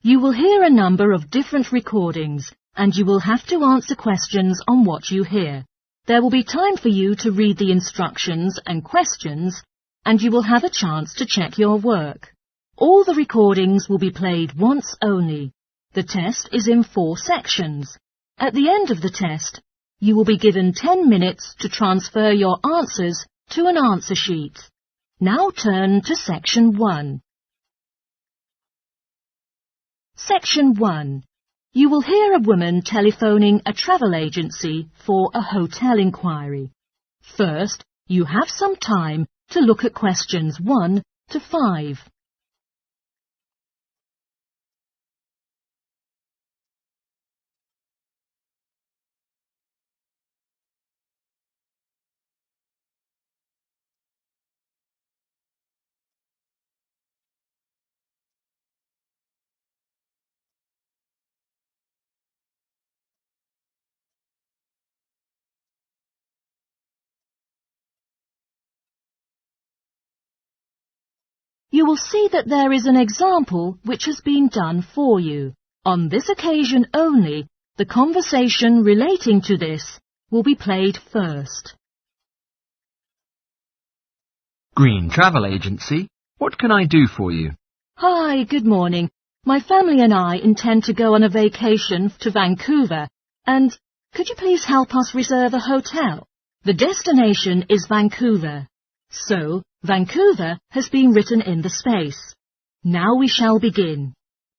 You will hear a number of different recordings, and you will have to answer questions on what you hear. There will be time for you to read the instructions and questions, and you will have a chance to check your work. All the recordings will be played once only. The test is in 4 sections. At the end of the test, you will be given 10 minutes to transfer your answers to an answer sheet. Now turn to Section 1. Section 1. You will hear a woman telephoning a travel agency for a hotel inquiry. First, you have some time to look at questions 1 to 5. You will see that there is an example which has been done for you. On this occasion only, the conversation relating to this will be played first. Green Travel Agency, what can I do for you? Hi, good morning. My family and I intend to go on a vacation to Vancouver, and could you please help us reserve a hotel? The destination is Vancouver, so Vancouver has been written in the space. Now we shall begin.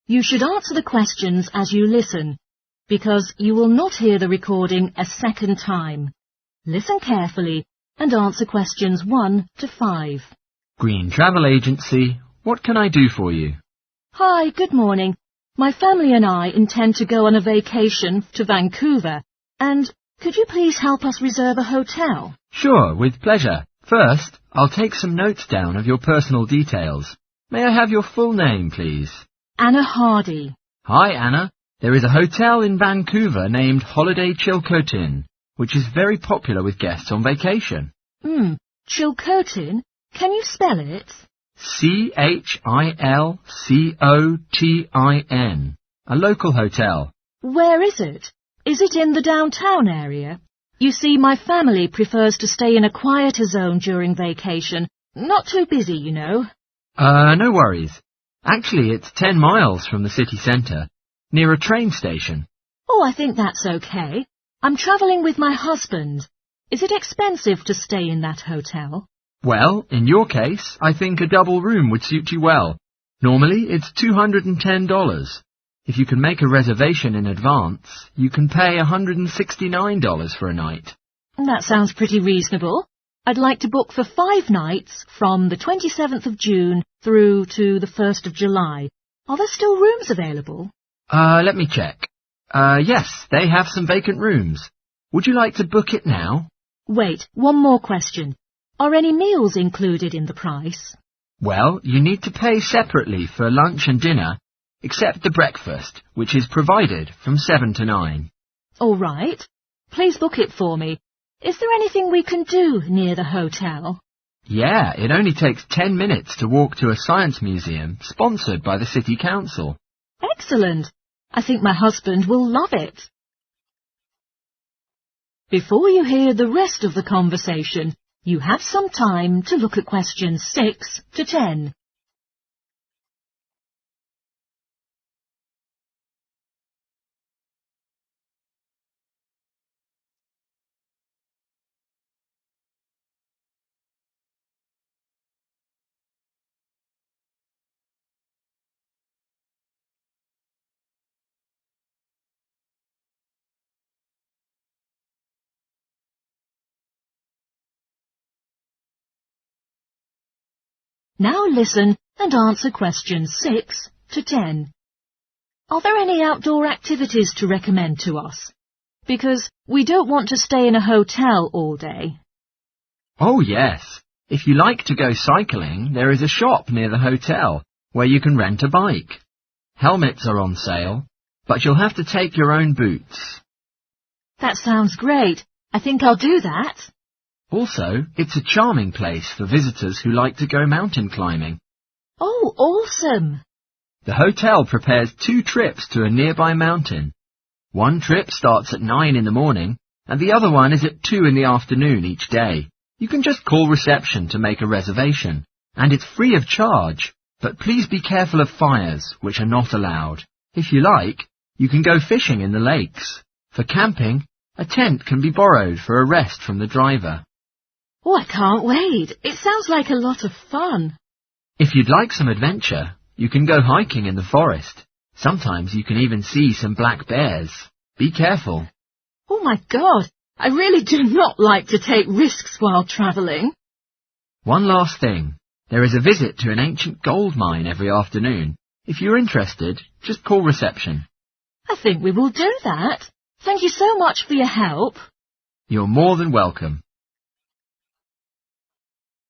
You should answer the questions as you listen, because you will not hear the recording a second time. Listen carefully and answer questions 1 to 5. Green Travel Agency, what can I do for you? Hi, good morning. My family and I intend to go on a vacation to Vancouver, and could you please help us reserve a hotel? Sure, with pleasure. First, I'll take some notes down of your personal details. May I have your full name, please? Anna Hardy. Hi, Anna. There is a hotel in Vancouver named Holiday Chilcotin, which is very popular with guests on vacation. Chilcotin? Can you spell it? Chilcotin. A local hotel. Where is it? Is it in the downtown area? You see, my family prefers to stay in a quieter zone during vacation. Not too busy, you know. No worries. Actually, it's 10 miles from the city centre, near a train station. Oh, I think that's okay. I'm travelling with my husband. Is it expensive to stay in that hotel? Well, in your case, I think a double room would suit you well. Normally, it's $210. If you can make a reservation in advance, you can pay $169 for a night. That sounds pretty reasonable. I'd like to book for 5 nights from the 27th of June through to the 1st of July. Are there still rooms available? Let me check. Yes, they have some vacant rooms. Would you like to book it now? Wait, one more question. Are any meals included in the price? Well, you need to pay separately for lunch and dinner, except the breakfast, which is provided from 7 to 9. All right. Please book it for me. Is there anything we can do near the hotel? Yeah, it only takes 10 minutes to walk to a science museum sponsored by the City Council. Excellent. I think my husband will love it. Before you hear the rest of the conversation, you have some time to look at questions 6 to 10. Now listen and answer questions 6 to 10. Are there any outdoor activities to recommend to us? Because we don't want to stay in a hotel all day. Oh, yes. If you like to go cycling, there is a shop near the hotel where you can rent a bike. Helmets are on sale, but you'll have to take your own boots. That sounds great. I think I'll do that. Also, it's a charming place for visitors who like to go mountain climbing. Oh, awesome. The hotel prepares 2 trips to a nearby mountain. One trip starts at 9 in the morning, and the other one is at 2 in the afternoon each day. You can just call reception to make a reservation, and it's free of charge. But please be careful of fires, which are not allowed. If you like, you can go fishing in the lakes. For camping, a tent can be borrowed for a rest from the driver. Oh, I can't wait. It sounds like a lot of fun. If you'd like some adventure, you can go hiking in the forest. Sometimes you can even see some black bears. Be careful. Oh my God, I really do not like to take risks while travelling. One last thing. There is a visit to an ancient gold mine every afternoon. If you're interested, just call reception. I think we will do that. Thank you so much for your help. You're more than welcome.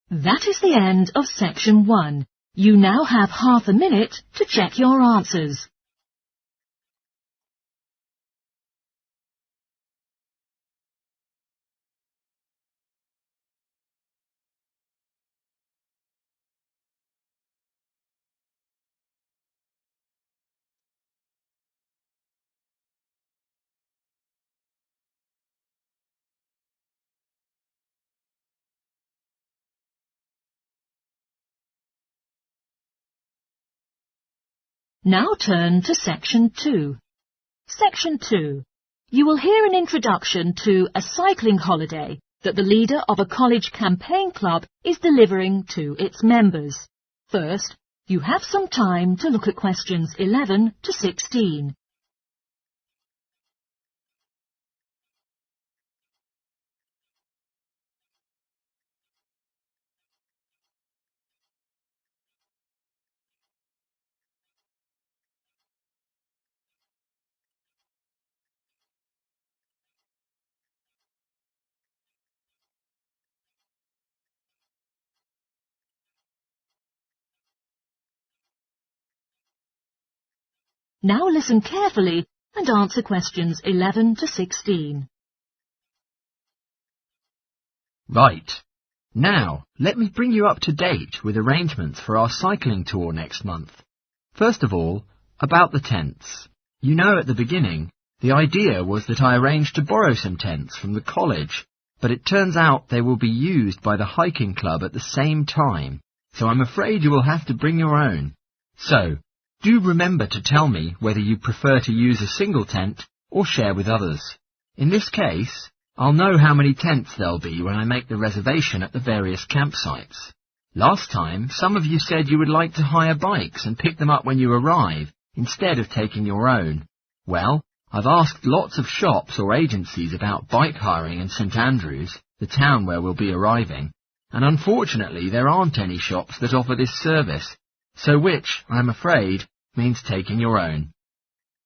That is the end of section 1. You now have half a minute to check your answers. Now turn to section 2. Section 2. You will hear an introduction to a cycling holiday that the leader of a college campaign club is delivering to its members. First, you have some time to look at questions 11 to 16. Now listen carefully and answer questions 11 to 16. Right. Now, let me bring you up to date with arrangements for our cycling tour next month. First of all, about the tents. You know, at the beginning, the idea was that I arranged to borrow some tents from the college, but it turns out they will be used by the hiking club at the same time, so I'm afraid you will have to bring your own. So, do remember to tell me whether you prefer to use a single tent or share with others. In this case, I'll know how many tents there'll be when I make the reservation at the various campsites. Last time, some of you said you would like to hire bikes and pick them up when you arrive, instead of taking your own. Well, I've asked lots of shops or agencies about bike hiring in St Andrews, the town where we'll be arriving, and unfortunately there aren't any shops that offer this service, so which, I'm afraid, means taking your own.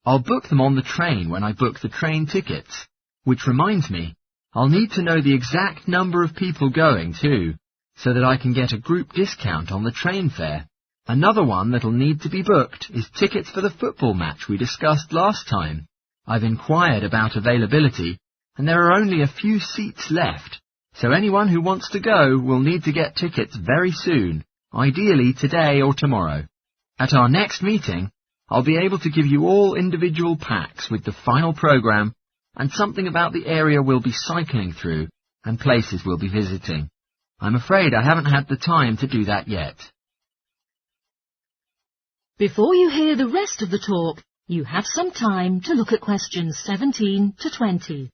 I'll book them on the train when I book the train tickets, which reminds me, I'll need to know the exact number of people going too, so that I can get a group discount on the train fare. Another one that'll need to be booked is tickets for the football match we discussed last time. I've inquired about availability, and there are only a few seats left, so anyone who wants to go will need to get tickets very soon, ideally today or tomorrow. At our next meeting, I'll be able to give you all individual packs with the final programme and something about the area we'll be cycling through and places we'll be visiting. I'm afraid I haven't had the time to do that yet. Before you hear the rest of the talk, you have some time to look at questions 17 to 20.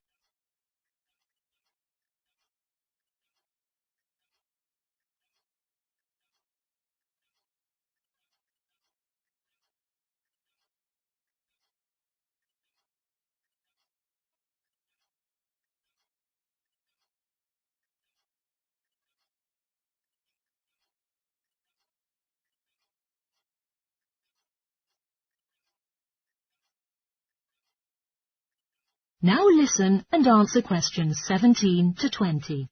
Now listen and answer questions 17 to 20.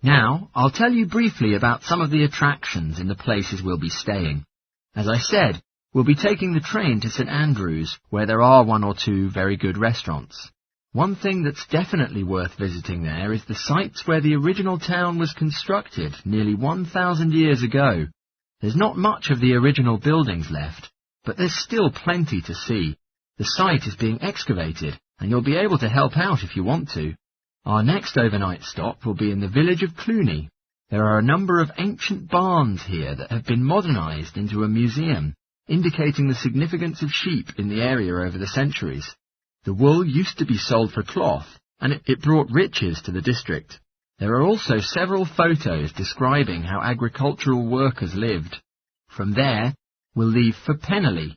Now, I'll tell you briefly about some of the attractions in the places we'll be staying. As I said, we'll be taking the train to St Andrews, where there are 1 or 2 very good restaurants. One thing that's definitely worth visiting there is the sites where the original town was constructed nearly 1,000 years ago. There's not much of the original buildings left, but there's still plenty to see. The site is being excavated, and you'll be able to help out if you want to. Our next overnight stop will be in the village of Cluny. There are a number of ancient barns here that have been modernised into a museum, indicating the significance of sheep in the area over the centuries. The wool used to be sold for cloth, and it brought riches to the district. There are also several photos describing how agricultural workers lived. From there, we'll leave for Penally.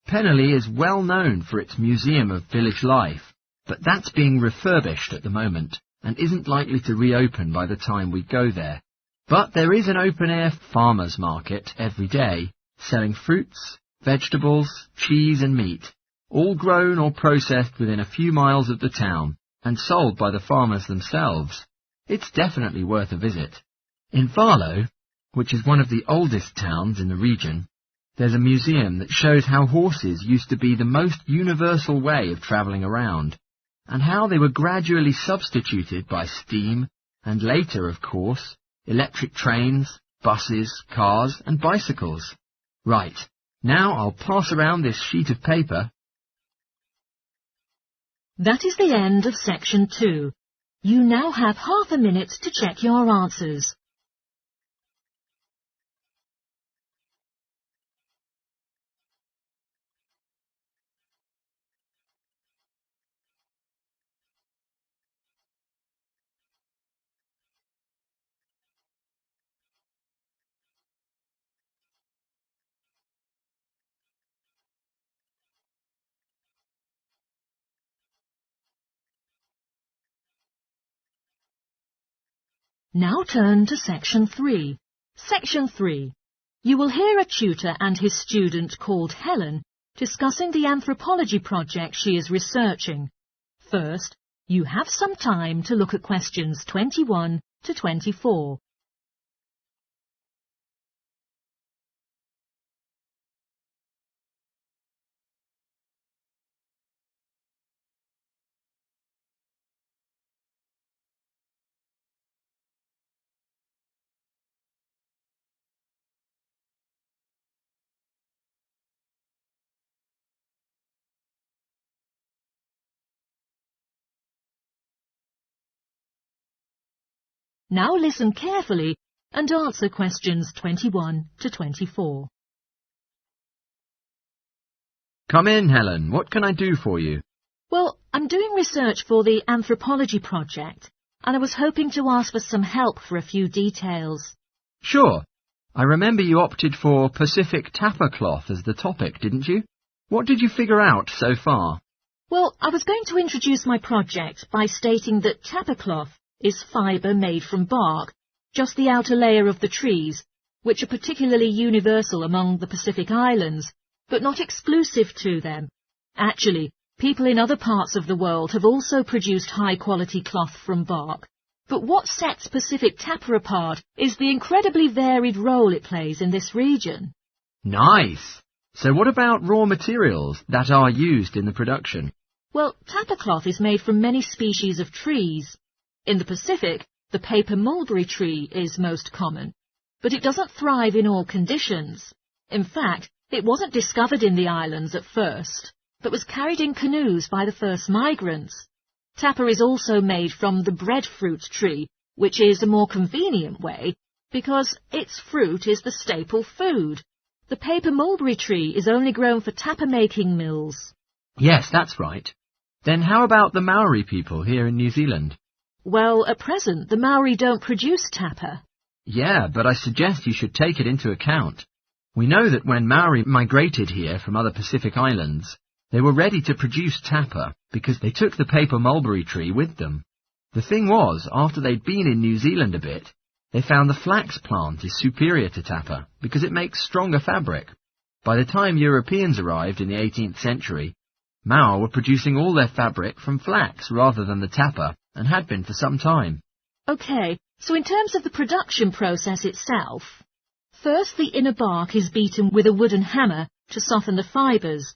Penally is well known for its museum of village life, but that's being refurbished at the moment and isn't likely to reopen by the time we go there. But there is an open-air farmers' market every day, selling fruits, vegetables, cheese and meat, all grown or processed within a few miles of the town and sold by the farmers themselves. It's definitely worth a visit. In Varlo, which is one of the oldest towns in the region, there's a museum that shows how horses used to be the most universal way of travelling around, and how they were gradually substituted by steam, and later, of course, electric trains, buses, cars and bicycles. Right, now I'll pass around this sheet of paper. That is the end of section 2. You now have half a minute to check your answers. Now turn to section 3. Section 3. You will hear a tutor and his student called Helen discussing the anthropology project she is researching. First, you have some time to look at questions 21 to 24. Now listen carefully and answer questions 21 to 24. Come in, Helen. What can I do for you? Well, I'm doing research for the anthropology project, and I was hoping to ask for some help for a few details. Sure. I remember you opted for Pacific Tapa cloth as the topic, didn't you? What did you figure out so far? Well, I was going to introduce my project by stating that tapa cloth is fibre made from bark, just the outer layer of the trees, which are particularly universal among the Pacific Islands, but not exclusive to them. Actually, people in other parts of the world have also produced high-quality cloth from bark. But what sets Pacific tapa apart is the incredibly varied role it plays in this region. Nice! So what about raw materials that are used in the production? Well, tapa cloth is made from many species of trees. In the Pacific, the paper mulberry tree is most common, but it doesn't thrive in all conditions. In fact, it wasn't discovered in the islands at first, but was carried in canoes by the first migrants. Tapa is also made from the breadfruit tree, which is a more convenient way, because its fruit is the staple food. The paper mulberry tree is only grown for tapa-making mills. Yes, that's right. Then how about the Maori people here in New Zealand? Well, at present, the Maori don't produce tapa. Yeah, but I suggest you should take it into account. We know that when Maori migrated here from other Pacific islands, they were ready to produce tapa because they took the paper mulberry tree with them. The thing was, after they'd been in New Zealand a bit, they found the flax plant is superior to tapa because it makes stronger fabric. By the time Europeans arrived in the 18th century, Maori were producing all their fabric from flax rather than the tapa, and had been for some time. OK, so in terms of the production process itself, first the inner bark is beaten with a wooden hammer to soften the fibres.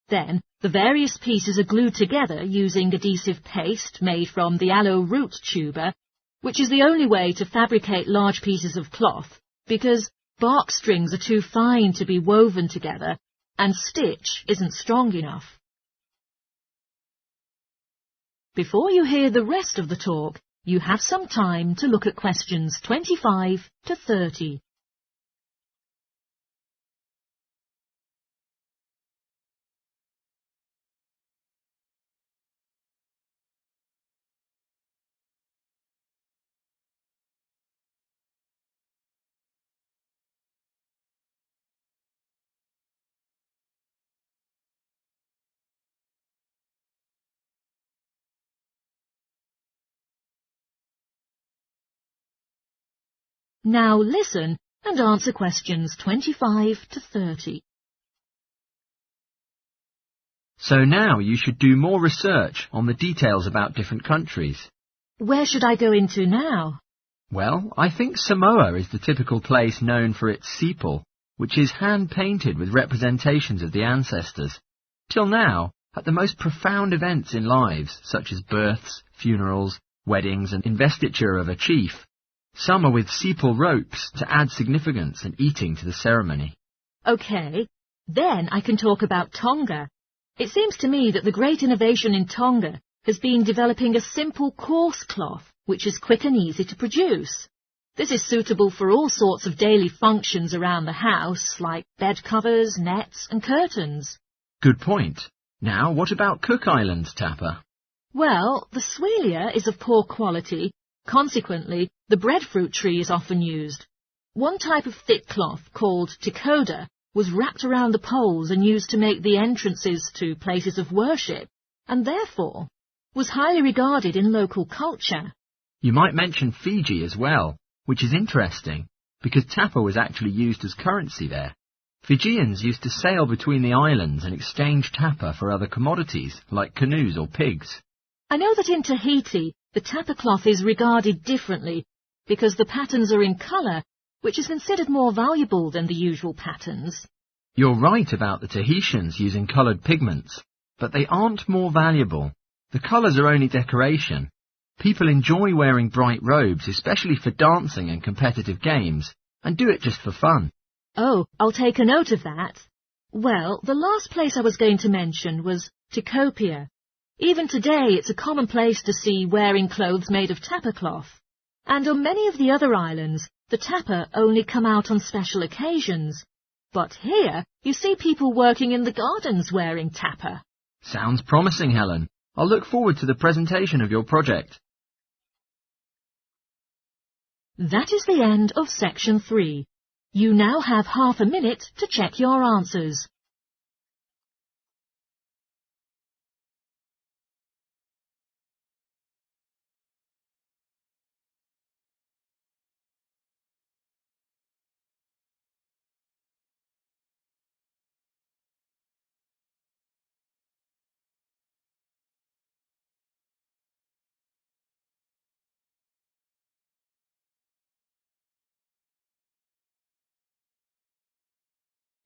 Then the various pieces are glued together using adhesive paste made from the aloe root tuber, which is the only way to fabricate large pieces of cloth, because Bark strings are too fine to be woven together, and stitch isn't strong enough. Before you hear the rest of the talk, you have some time to look at questions 25 to 30. Now listen and answer questions 25 to 30. So now you should do more research on the details about different countries. Where should I go into now? Well, I think Samoa is the typical place known for its sepal, which is hand-painted with representations of the ancestors. Till now, at the most profound events in lives, such as births, funerals, weddings and investiture of a chief, some are with sepal ropes to add significance and eating to the ceremony. OK, then I can talk about Tonga. It seems to me that the great innovation in Tonga has been developing a simple coarse cloth which is quick and easy to produce. This is suitable for all sorts of daily functions around the house, like bed covers, nets and curtains. Good point. Now, what about Cook Islands, Tapper? Well, the Swelia is of poor quality. Consequently, the breadfruit tree is often used. One type of thick cloth, called tekoda, was wrapped around the poles and used to make the entrances to places of worship, and therefore was highly regarded in local culture. You might mention Fiji as well, which is interesting, because tappa was actually used as currency there. Fijians used to sail between the islands and exchange tappa for other commodities, like canoes or pigs. I know that in Tahiti, the tappa cloth is regarded differently, because the patterns are in colour, which is considered more valuable than the usual patterns. You're right about the Tahitians using coloured pigments, but they aren't more valuable. The colours are only decoration. People enjoy wearing bright robes, especially for dancing and competitive games, and do it just for fun. Oh, I'll take a note of that. Well, the last place I was going to mention was Tikopia. Even today it's a common place to see wearing clothes made of tappa cloth. And on many of the other islands, the tappa only come out on special occasions. But here, you see people working in the gardens wearing tappa. Sounds promising, Helen. I'll look forward to the presentation of your project. That is the end of section 3. You now have half a minute to check your answers.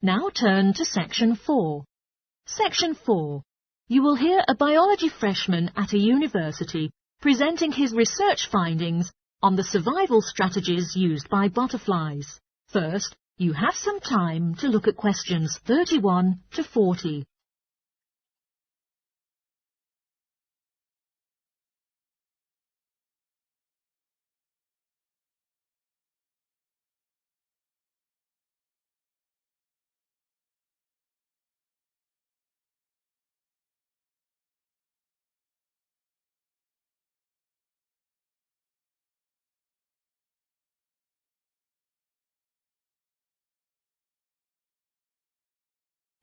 Now turn to section 4. Section 4. You will hear a biology freshman at a university presenting his research findings on the survival strategies used by butterflies. First, you have some time to look at questions 31 to 40.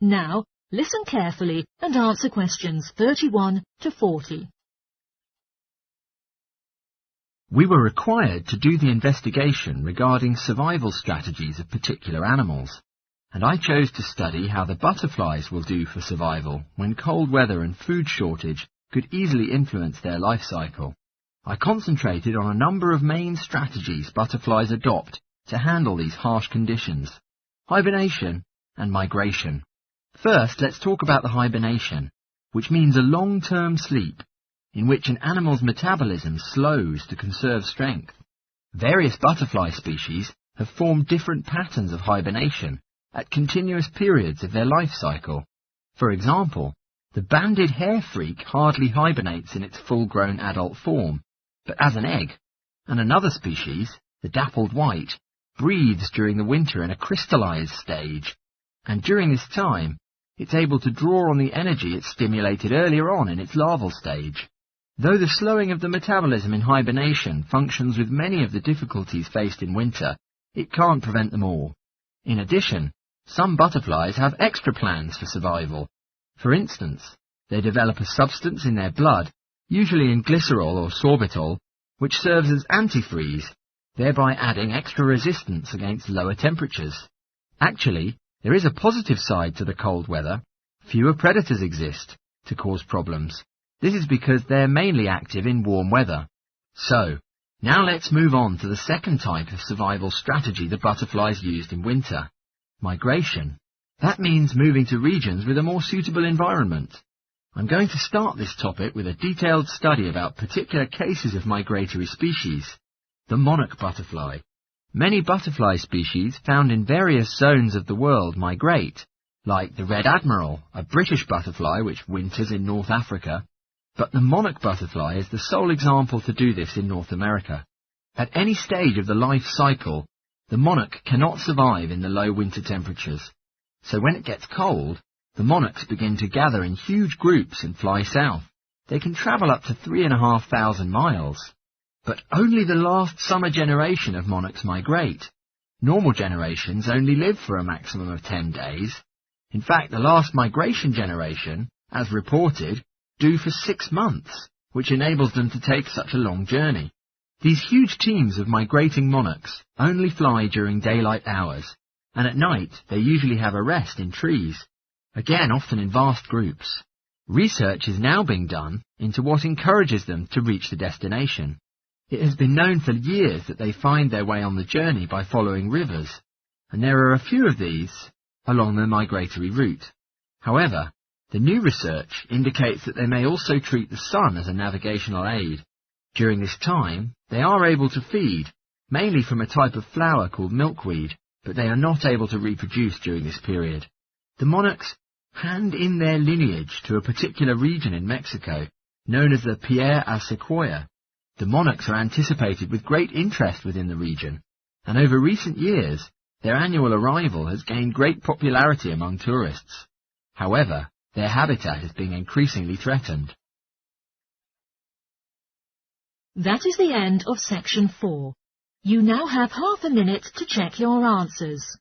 Now, listen carefully and answer questions 31 to 40. We were required to do the investigation regarding survival strategies of particular animals, and I chose to study how the butterflies will do for survival when cold weather and food shortage could easily influence their life cycle. I concentrated on a number of main strategies butterflies adopt to handle these harsh conditions: hibernation and migration. First, let's talk about the hibernation, which means a long-term sleep, in which an animal's metabolism slows to conserve strength. Various butterfly species have formed different patterns of hibernation at continuous periods of their life cycle. For example, the banded hair freak hardly hibernates in its full-grown adult form, but as an egg, and another species, the dappled white, breathes during the winter in a crystallized stage, and during this time, it's able to draw on the energy it stimulated earlier on in its larval stage. Though the slowing of the metabolism in hibernation functions with many of the difficulties faced in winter, it can't prevent them all. In addition, some butterflies have extra plans for survival. For instance, they develop a substance in their blood, usually in glycerol or sorbitol, which serves as antifreeze, thereby adding extra resistance against lower temperatures. Actually, there is a positive side to the cold weather. Fewer predators exist to cause problems. This is because they're mainly active in warm weather. So, now let's move on to the second type of survival strategy the butterflies used in winter. Migration. That means moving to regions with a more suitable environment. I'm going to start this topic with a detailed study about particular cases of migratory species. The monarch butterfly. Many butterfly species found in various zones of the world migrate, like the red admiral, a British butterfly which winters in North Africa. But the monarch butterfly is the sole example to do this in North America. At any stage of the life cycle, the monarch cannot survive in the low winter temperatures. So when it gets cold, the monarchs begin to gather in huge groups and fly south. They can travel up to 3,500 miles. But only the last summer generation of monarchs migrate. Normal generations only live for a maximum of 10 days. In fact, the last migration generation, as reported, do for 6 months, which enables them to take such a long journey. These huge teams of migrating monarchs only fly during daylight hours, and at night they usually have a rest in trees, again often in vast groups. Research is now being done into what encourages them to reach the destination. It has been known for years that they find their way on the journey by following rivers, and there are a few of these along the migratory route. However, the new research indicates that they may also treat the sun as a navigational aid. During this time, they are able to feed, mainly from a type of flower called milkweed, but they are not able to reproduce during this period. The monarchs hand in their lineage to a particular region in Mexico, known as the Pierre a Sequoia. The monarchs are anticipated with great interest within the region, and over recent years, their annual arrival has gained great popularity among tourists. However, their habitat is being increasingly threatened. That is the end of section 4. You now have half a minute to check your answers.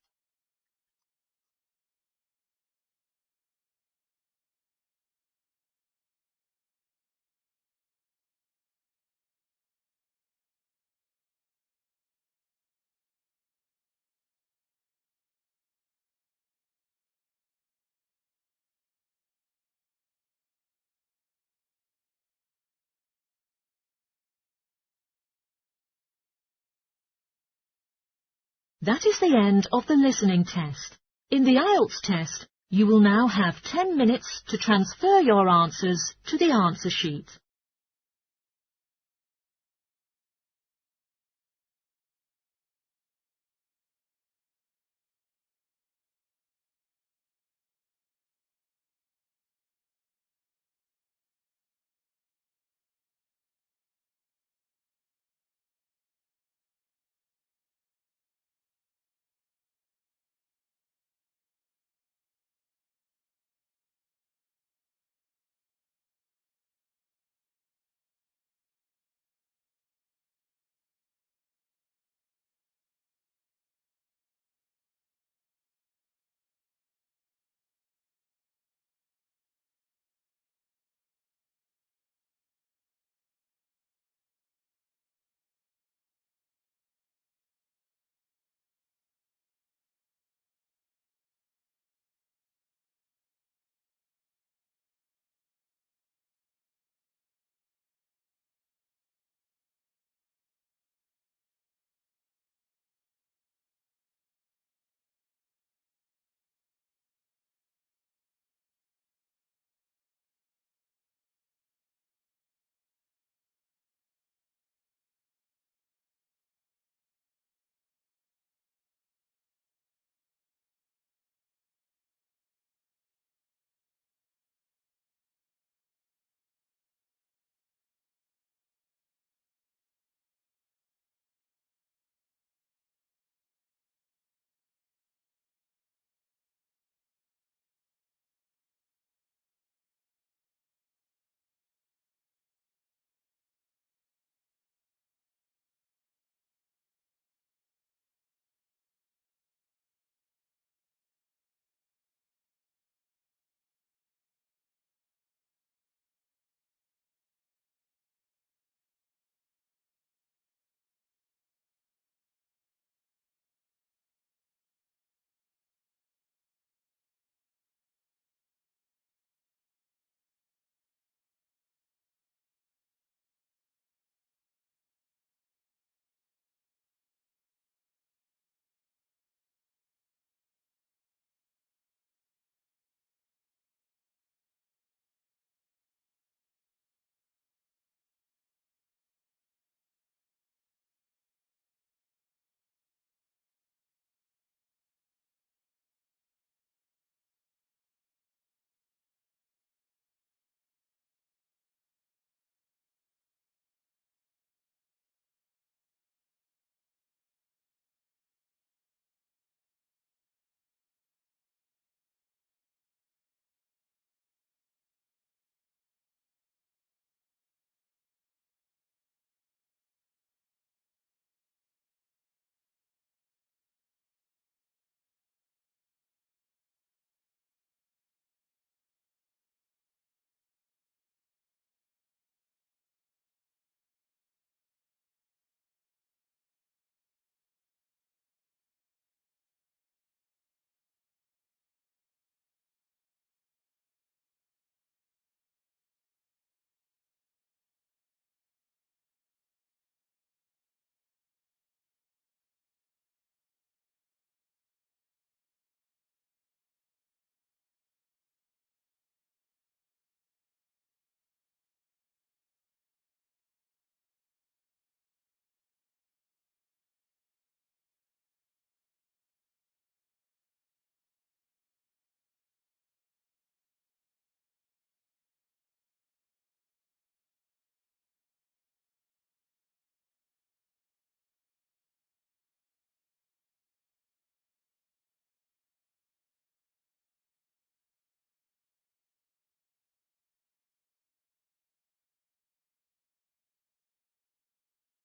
That is the end of the listening test. In the Ielts test, you will now have 10 minutes to transfer your answers to the answer sheet.